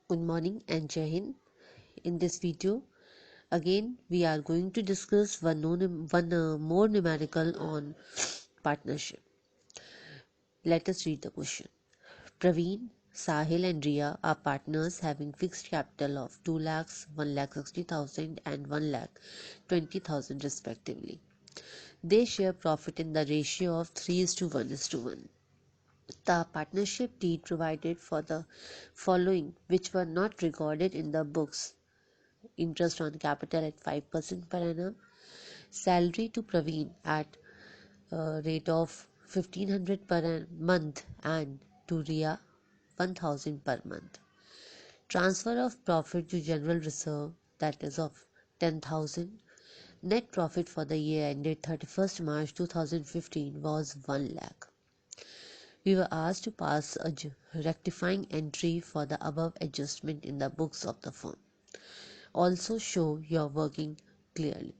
Good morning and Jai Hind. In this video, again we are going to discuss one more numerical on partnership. Let us read the question. Praveen, Sahil and Riya are partners having fixed capital of 2 lakhs, 1,60,000 and 1,20,000 respectively. They share profit in the ratio of 3:1:1. The partnership deed provided for the following which were not recorded in the books: interest on capital at 5% per annum, salary to Praveen at a rate of 1,500 per month and to Riya 1,000 per month. Transfer of profit to general reserve, that is of 10,000. Net profit for the year ended 31st March 2015 was 1 lakh. We were asked to pass a rectifying entry for the above adjustment in the books of the firm. Also show your working clearly.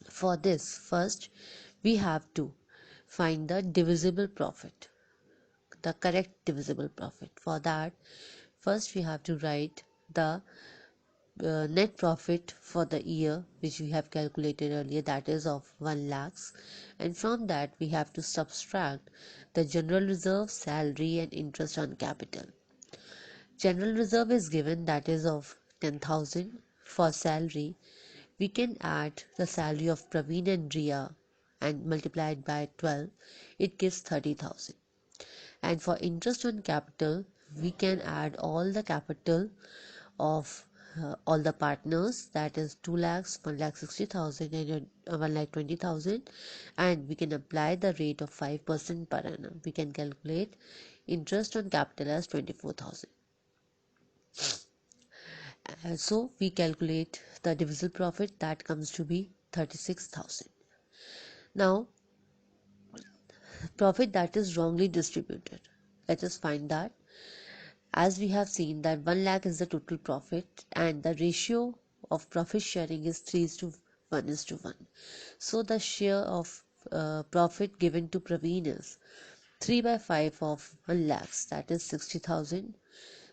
For this, first we have to find the divisible profit, the correct divisible profit. For that, first we have to write the net profit for the year which we have calculated earlier, that is of 1 lakhs, and from that we have to subtract the general reserve, salary and interest on capital. General reserve is given, that is of 10,000. For salary, we can add the salary of Praveen and Riya and multiply it by 12, it gives 30,000. And for interest on capital, we can add all the capital of all the partners, that is 2 lakhs, 1,60,000 and 1,20,000, and we can apply the rate of 5% per annum. We can calculate interest on capital as 24,000. So we calculate the divisible profit, that comes to be 36,000. Now, profit that is wrongly distributed. Let us find that. As we have seen that 1 lakh is the total profit and the ratio of profit sharing is 3:1:1. So the share of profit given to Praveen is 3/5 of 1 lakhs, that is 60,000.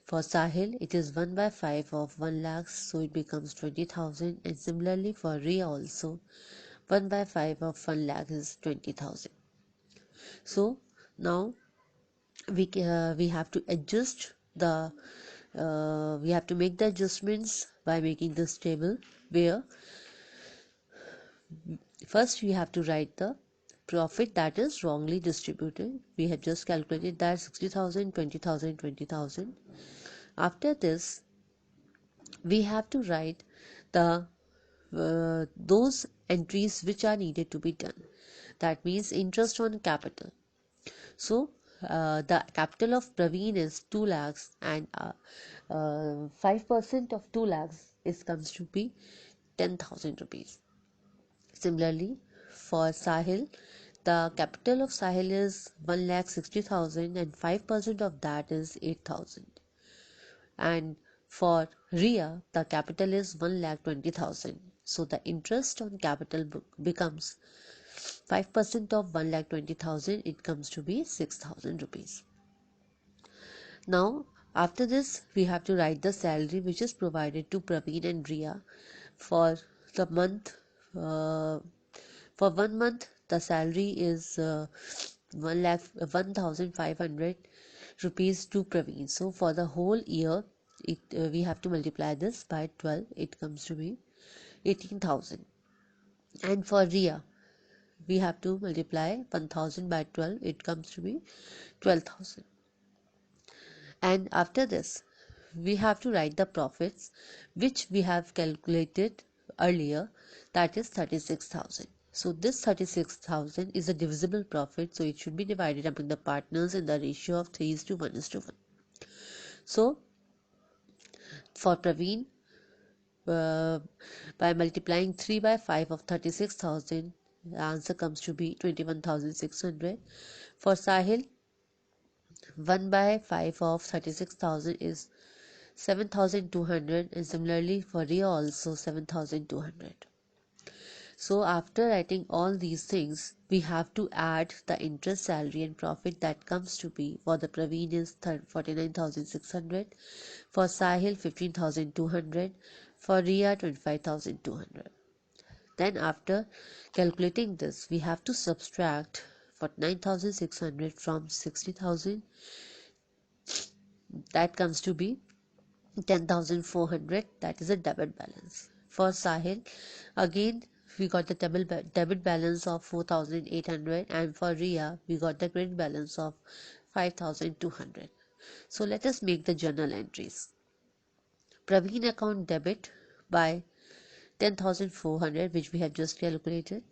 For Sahil, it is 1/5 of 1 lakhs, so it becomes 20,000. And similarly for Riya also, 1/5 of 1 lakh is 20,000. So now we have to adjust the we have to make the adjustments by making this table, where first we have to write the profit that is wrongly distributed. We have just calculated that 60,000, 20,000, 20,000. After this, we have to write the those entries which are needed to be done. That means interest on capital. So the capital of Praveen is 2 lakhs and 5% of 2 lakhs comes to be 10,000 rupees. Similarly, for Sahil, the capital of Sahil is 1,60,000 and 5% of that is 8,000. And for Riya, the capital is 1,20,000. So the interest on capital becomes 5% of 1,20,000, it comes to be 6,000 rupees. Now, after this, we have to write the salary which is provided to Praveen and Riya for the month. For 1 month, the salary is 1,500 rupees to Praveen. So for the whole year, we have to multiply this by 12. It comes to be 18,000. And for Riya, we have to multiply 1,000 by 12. It comes to be 12,000. And after this, we have to write the profits which we have calculated earlier, that is 36,000. So this 36,000 is a divisible profit, so it should be divided among the partners in the ratio of 3:1:1. So for Praveen, by multiplying 3/5 of 36,000, the answer comes to be 21,600. For Sahil, 1/5 of 36,000 is 7,200, and similarly for Riya also 7,200. So after writing all these things, we have to add the interest, salary and profit that comes to be for the Praveen is 49,600, for Sahil 15,200, for Ria 25,200. Then after calculating this, we have to subtract 49,600 from 60,000. That comes to be 10,400. That is a debit balance. For Sahil, again we got the debit balance of 4,800, and for Ria we got the credit balance of 5,200. So let us make the journal entries. Praveen account debit by 10,400, which we have just calculated.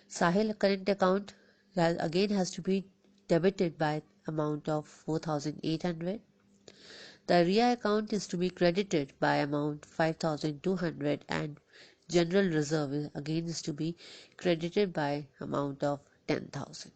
Sahil current account again has to be debited by amount of 4,800. The Ria account is to be credited by amount 5,200, and general reserve again is to be credited by amount of 10,000.